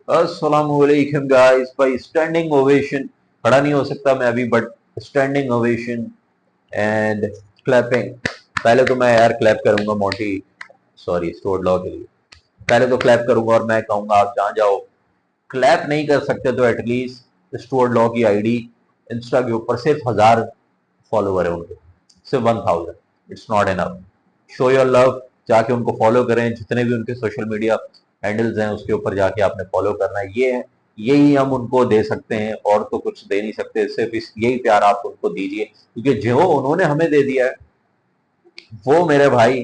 अस्सलामुअलैकुम गाइस। भाई standing ovation, खड़ा नहीं हो सकता मैं अभी, but standing ovation and clapping. पहले तो मैं यार क्लैप करूंगा मोंटी, सॉरी स्टोर लॉ के लिए। पहले तो क्लैप करूंगा और मैं कहूंगा आप जहां जाओ, क्लैप नहीं कर सकते तो एटलीस्ट स्टुअर्ट लॉ की आईडी इंस्टा के ऊपर सिर्फ 1000 फॉलोवर है उनके, सिर्फ 1000। It's not enough. Show your love, जाके उनको फॉलो करें। जितने भी उनके सोशल मीडिया हैंडल्स हैं उसके ऊपर जाके आपने फॉलो करना है। ये है, यही हम उनको दे सकते हैं, और तो कुछ दे नहीं सकते। सिर्फ यही प्यार आप उनको दीजिए, क्योंकि जो उन्होंने हमें दे दिया है वो मेरे भाई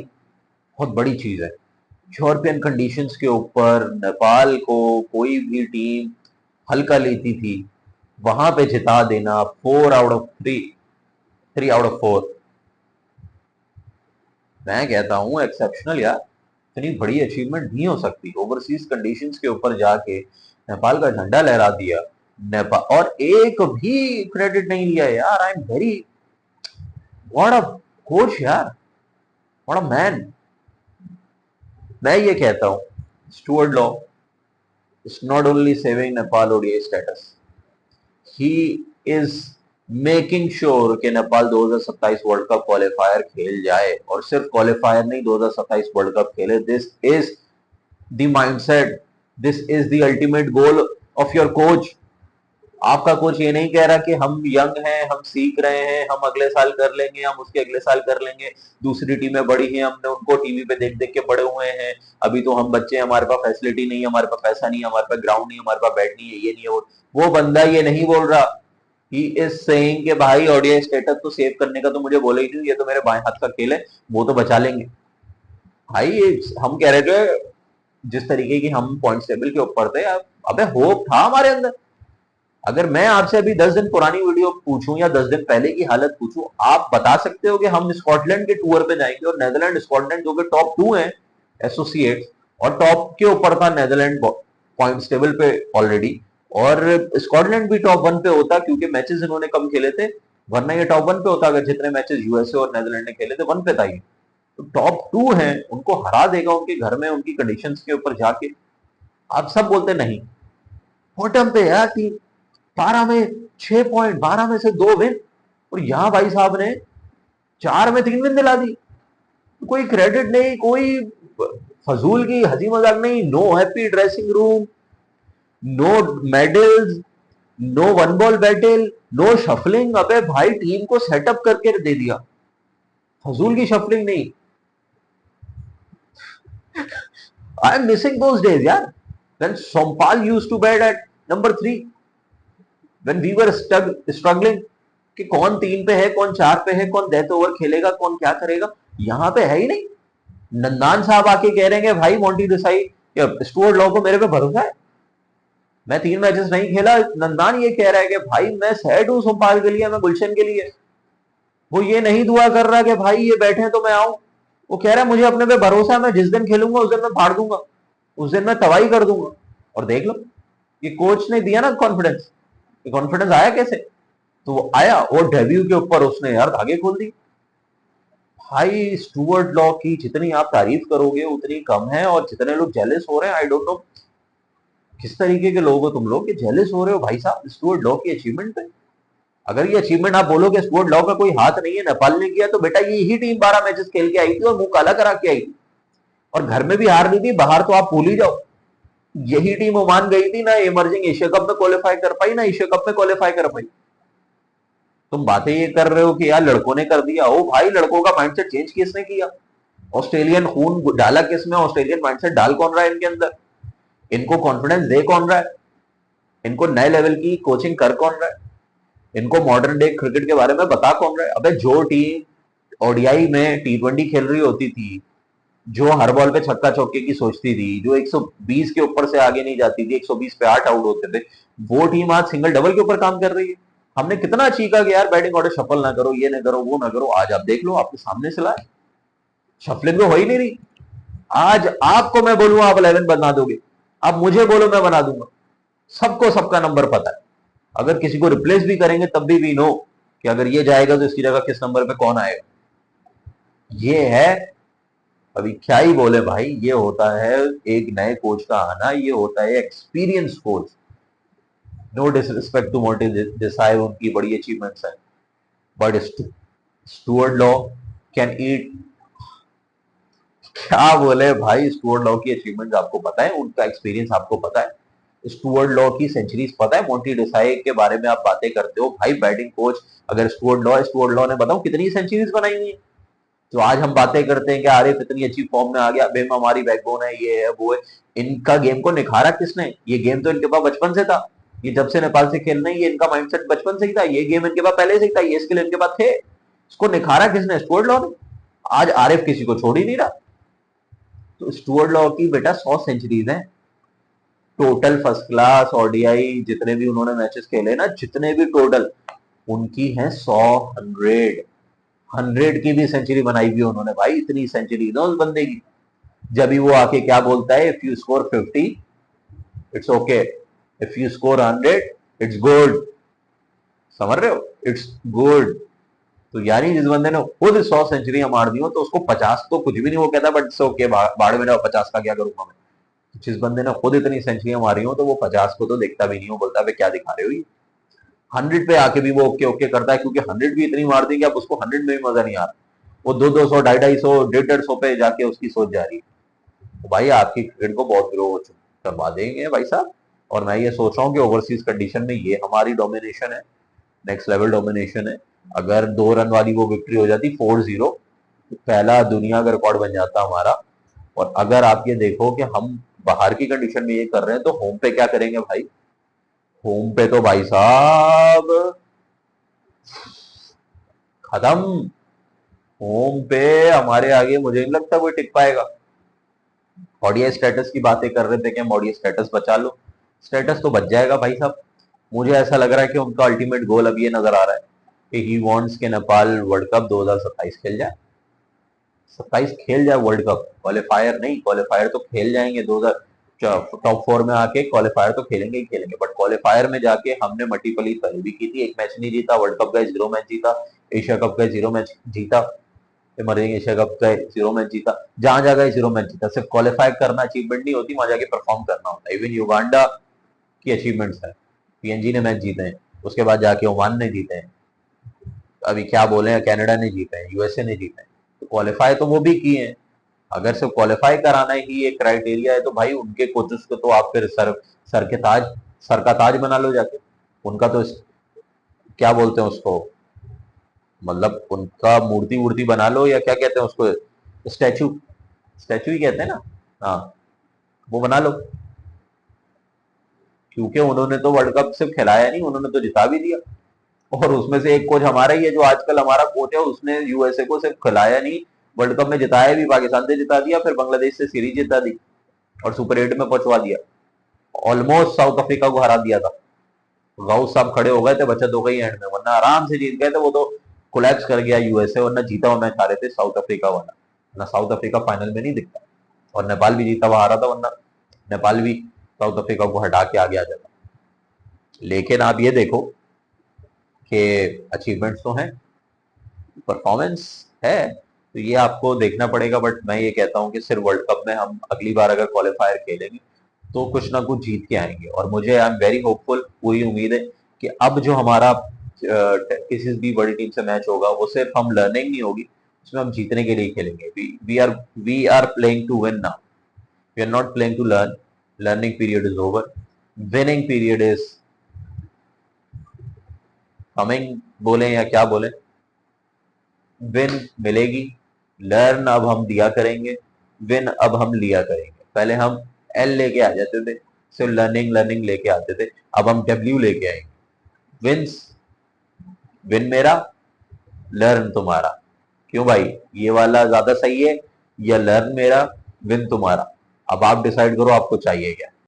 बहुत बड़ी चीज है। यूरोपियन कंडीशंस के ऊपर नेपाल को कोई भी टीम हल्का लेती थी, वहां पे जिता देना 4 आउट ऑफ 3, 3 आउट ऑफ 4, मैं कहता हूं एक्सेप्शनल यार। इतनी बड़ी अचीवमेंट नहीं हो सकती। ओवरसीज कंडीशंस के ऊपर जाके नेपाल का झंडा लहरा दिया नेपाल, और एक भी क्रेडिट नहीं लिया यार। I am very, what a coach यार, व्हाट अ मैन। मैं ये कहता हूं, Stuart law is not only saving Nepal ODI status, he is making sure कि नेपाल 2027 वर्ल्ड कप क्वालिफायर खेल जाए, और सिर्फ क्वालिफायर नहीं, 2027 वर्ल्ड कप खेले। This is the mindset, this is the ultimate goal of your coach. आपका कोच ये नहीं कह रहा कि हम यंग हैं, हम सीख रहे हैं, हम अगले साल कर लेंगे, हम उसके अगले साल कर लेंगे, दूसरी टीमें बड़ी हैं, हमने उनको टीवी पे देख देख के बड़े हुए हैं, अभी तो हम बच्चे हैं, हमारे पास फैसिलिटी नहीं है, हमारे पास पैसा नहीं है, हमारे पास ग्राउंड नहीं है, हमारे पास बैट नहीं है, ये नहीं है वो बंदा ये नहीं बोल रहा। ही इज सेइंग कि भाई ओडीआई स्टेटस तो सेव करने का तो मुझे बोले ही नहीं, ये तो मेरे बाएं हाथ का खेल है, वो तो बचा लेंगे। भाई हम कह रहे थे, जिस तरीके की हम पॉइंट टेबल के ऊपर थे, अबे होप था हमारे अंदर। अगर मैं आपसे अभी 10 दिन पुरानी वीडियो पूछूं या 10 दिन पहले की हालत पूछूं, आप बता सकते हो कि हम स्कॉटलैंड के टूर पे जाएंगे, और नेदरलैंड स्कॉटलैंड जो कि टॉप 2 है एसोसिएट, और टॉप के ऊपर था नेदरलैंड पॉइंट्स टेबल पे ऑलरेडी, और स्कॉटलैंड भी टॉप 1 पे होता, क्योंकि मैचेस इन्होंने कम खेले थे, वरना ये टॉप 1 पे होता अगर जितने मैचेस यूएसए और नेदरलैंड ने खेले थे, 1 पे था ये। तो टॉप 2 है, उनको हरा देगा उनके घर में, उनकी कंडीशंस के ऊपर जाके। आप सब बोलते नहीं, बॉटम पे यार टीम, 12 में 6 पॉइंट, 12 में से 2 विन, और यहां भाई साहब ने 4 में 3 विन दिला दी। कोई क्रेडिट नहीं, कोई फजूल की हंसी मजाक नहीं, no happy dressing room, no medals, no one ball battle, no shuffling. अबे भाई टीम को सेटअप करके दे दिया, फजूल की शफलिंग नहीं। I am missing those days यार, when Sompal used to bat at number 3, when we were struggling कि कौन 3 पे है, कौन 4 पे है, कौन डेथ ओवर खेलेगा, कौन क्या करेगा। यहां पे है ही नहीं। नंदान साहब आके कह रहे हैं भाई मोंटी देसाई, स्टुअर्ट लॉ को मेरे पे भरोसा है, मैं 3 मैचेस नहीं खेला। नंदान ये कह रहा है कि भाई मैं सैड हूं सोमपाल के लिए, मैं गुलशन के लिए। वो ये नहीं दुआ कर रहा कि भाई ये बैठे तो मैं आऊं, वो कह रहा है मुझे अपने पे भरोसा है, मैं जिस दिन खेलूंगा उस दिन मैं फाड़ दूंगा, उस दिन मैं तबाही कर दूंगा। और देख लो, ये कोच ने दिया ना कॉन्फिडेंस। कॉन्फिडेंस आया कैसे? तो वो आया, और डेब्यू के ऊपर उसने यार धागे खोल दी। भाई स्टुअर्ट लॉ की जितनी आप तारीफ करोगे उतनी कम है, और जितने लोग जेलस हो रहे हैं, आई डोंट नो किस तरीके के लोग हो तुम लोग कि जेलस हो रहे हो भाई साहब स्टुअर्ट लॉ की अचीवमेंट पे। अगर ये अचीवमेंट आप बोलोगे स्टुअर्ट लॉ का कोई हाथ नहीं है, नेपाल ने किया, तो बेटा ये ही टीम 12 मैचेस खेल के आई थी और मुंह काला करा के आई थी, और घर में भी हार दी थी, बाहर तो आप भूल ही जाओ। यही टीम ओमान गई थी ना, इमर्जिंग एशिया कप में क्वालिफाई कर पाई, ना एशिया कप में क्वालिफाई कर पाई। तुम बातें ये कर रहे हो कि यार लड़कों ने कर दिया, ओ भाई लड़कों का माइंडसेट चेंज किसने किया? ऑस्ट्रेलियन खून डाला किसमें? ऑस्ट्रेलियन माइंडसेट डाल कौन रहा है इनके अंदर? इनको कॉन्फिडेंस दे कौन रहा है? इनको नए लेवल की कोचिंग कर कौन रहा है? इनको मॉडर्न डे क्रिकेट के बारे में बता कौन रहा है? अबे जो टीम ओडीआई में टी20 खेल रही होती थी, जो हर बॉल पे छक्का चौके की सोचती थी, जो 120 के ऊपर से आगे नहीं जाती थी, 120 पे 8 आउट होते थे, वो टीम आज सिंगल डबल के ऊपर काम कर रही है। हमने कितना चीखा कि यार बैटिंग ऑर्डर शफल ना करो, ये ना करो, वो ना करो, आज आप देख लो आपके सामने से लाए, शफलिंग तो हो ही नहीं रही। आज आपको मैं बोलूं आप 11 बना दोगे, आप मुझे बोलो मैं बना दूंगा, सबको सबका नंबर पता है। अगर किसी को रिप्लेस भी करेंगे तब भी वी नो कि अगर ये जाएगा तो इसकी जगह किस नंबर पे कौन आएगा। ये है अभी क्या ही बोले भाई, ये होता है एक नए कोच का आना, ये होता है experience coach. No disrespect to Monty Desai, उनकी बड़ी अचीवमेंट्स है, but Stuart Law can eat. क्या बोले भाई, स्टुअर्ट लॉ की अचीवमेंट्स आपको पता है, उनका एक्सपीरियंस आपको पता है, स्टुअर्ट लॉ की सेंचुरीज पता है, मोंटी डिसाई के बारे में आप बातें करते हो भाई, बैटिंग कोच अगर स्टुअर्ट लॉ ने बताओ कितनी सेंचुरीज बनाई हुई है। तो आज हम बातें करते हैं कि आरिफ इतनी अच्छी फॉर्म में आ गया, बेम हमारी बैकबोन है, ये है वो है। इनका गेम को निखारा किसने? ये गेम तो इनके पास बचपन से था, ये जब से नेपाल से खेलना है, ये इनका माइंडसेट बचपन से ही था, ये गेम इनके पास पहले से ही था, ये स्किल इनके पास थे। इसको निखारा किसने? स्टुअर्ट लॉ ने। आज आरिफ किसी को छोड़ ही नहीं रहा। तो स्टुअर्ट लॉ की बेटा 100 सेंचुरीज हैं टोटल, फर्स्ट क्लास ओडीआई जितने भी उन्होंने मैचेस खेले ना, जितने भी टोटल, उनकी है 100, 100 की भी सेंचुरी बनाई हुई उन्होंने भाई, इतनी सेंचुरी ना उस बंदे की। जब भी वो आके क्या बोलता है, if you score 50 it's okay, if you score 100 it's good. समझ रहे हो? It's good. तो यानी जिस बंदे ने खुद 100 सेंचुरी मार दी हो, तो उसको 50 तो कुछ भी नहीं वो कहता, बट इट्स ओके, बाढ़ में 50 का क्या करूंगा मैं। जिस बंदे ने खुद इतनी सेंचुरियां मारी हो, तो वो 50 को तो देखता भी नहीं हो, बोलता है क्या दिखा रहे हो ये। 100 पे आके भी वो ओके ओके करता है, क्योंकि 100 भी इतनी मार दी कि अब उसको 100 में भी मजा नहीं आ रहा। वो 200, 250, 150 पे जाके उसकी सोच जा रही है। तो भाई आपकी क्रिकेट को बहुत ग्रो करवा देंगे भाई साहब। और मैं ये सोच रहा हूँ कि ओवरसीज कंडीशन में ये हमारी डोमिनेशन है, नेक्स्ट लेवल डोमिनेशन है। अगर 2 रन वाली वो विक्ट्री हो जाती 4-0, तो पहला दुनिया का रिकॉर्ड बन जाता हमारा। और अगर आप ये देखो कि हम बाहर की कंडीशन में ये कर रहे हैं, तो होम पे क्या करेंगे भाई? होम पे तो भाई साहब खत्म। होम पे हमारे आगे मुझे नहीं लगता कोई टिक पाएगा। ओडीआई स्टेटस की बातें कर रहे थे कि हम ओडीआई स्टेटस बचा लो, स्टेटस तो बच जाएगा भाई साहब। मुझे ऐसा लग रहा है कि उनका अल्टीमेट गोल अब ये नजर आ रहा है कि ही वांट्स के नेपाल वर्ल्ड कप 2027 खेल जाए, 27 खेल जाए वर्ल्ड कप। क्वालिफायर नहीं, क्वालिफायर तो खेल जाएंगे 2000, टॉप 4 में आके क्वालिफायर तो खेलेंगे ही खेलेंगे, बट क्वालिफायर में जाके हमने मल्टीपली पहले भी की थी, एक मैच नहीं जीता, वर्ल्ड कप का 0 मैच जीता, एशिया कप का 0 मैच जीता, इमर्जिंग एशिया कप का 0 मैच जीता, जहां जगह 0 मैच जीता। सिर्फ क्वालिफाई करना अचीवमेंट नहीं होती, वहां जाके परफॉर्म करना होता है। इवन युगांडा की अचीवमेंट्स है, पीएनजी ने मैच जीते हैं, उसके बाद जाके ओमान ने जीते हैं, अभी क्या बोले, कनाडा ने जीते हैं, यूएसए ने जीते हैं। तो क्वालिफाई तो वो भी किए हैं। अगर सिर्फ क्वालिफाई कराना ही एक क्राइटेरिया है, तो भाई उनके कोचेस को तो आप फिर सर के ताज, सर का ताज बना लो जाके। उनका तो क्या बोलते हैं उसको, मतलब उनका मूर्ति वूर्ति बना लो, या क्या कहते हैं उसको, स्टैचू, स्टैचू ही कहते हैं ना, हाँ, वो बना लो। क्योंकि उन्होंने तो वर्ल्ड कप सिर्फ खिलाया नहीं, उन्होंने तो जिता भी दिया। और उसमें से एक कोच हमारा ही है जो आजकल हमारा कोच है, उसने यूएसए को सिर्फ खिलाया नहीं, वर्ल्ड कप में जिताया भी, पाकिस्तान से जिता दिया, फिर बांग्लादेश से सीरीज जिता दी, और सुपर 8 में पहुंचवा दिया। ऑलमोस्ट साउथ अफ्रीका को हरा दिया था, गाउस साहब खड़े हो गए थे, बचत हो गई एंड में, वरना आराम से जीत गए थे। वो तो कोलैप्स कर गया यूएसए, वरना जीता हुआ मैच हारे थे साउथ अफ्रीका वाला, ना साउथ अफ्रीका फाइनल में नहीं दिखता। और नेपाल भी जीता हुआ हारा था, वरना नेपाल भी साउथ अफ्रीका को हटा के आगे आ जाता। लेकिन आप ये देखो कि अचीवमेंट्स तो हैं, परफॉर्मेंस है, तो ये आपको देखना पड़ेगा। बट मैं ये कहता हूँ कि सिर्फ वर्ल्ड कप में हम अगली बार अगर क्वालिफायर खेलेंगे, तो कुछ ना कुछ जीत के आएंगे। और मुझे आई एम वेरी होपफुल, पूरी उम्मीद है कि अब जो हमारा किसी भी बड़ी टीम से मैच होगा, वो सिर्फ हम लर्निंग नहीं होगी, उसमें हम जीतने के लिए खेलेंगे। We are playing to win now, we are not playing to learn. Learning period is over, winning period is coming, बोले या क्या बोले, विन मिलेगी। लर्न अब हम दिया करेंगे, विन अब हम लिया करेंगे। पहले हम एल लेके आ जाते थे, सिर्फ लर्निंग लर्निंग लेके आते थे, अब हम डब्ल्यू लेके आएंगे। विंस, विन मेरा, लर्न तुम्हारा। क्यों भाई, ये वाला ज्यादा सही है, या लर्न मेरा, विन तुम्हारा? अब आप डिसाइड करो आपको चाहिए क्या।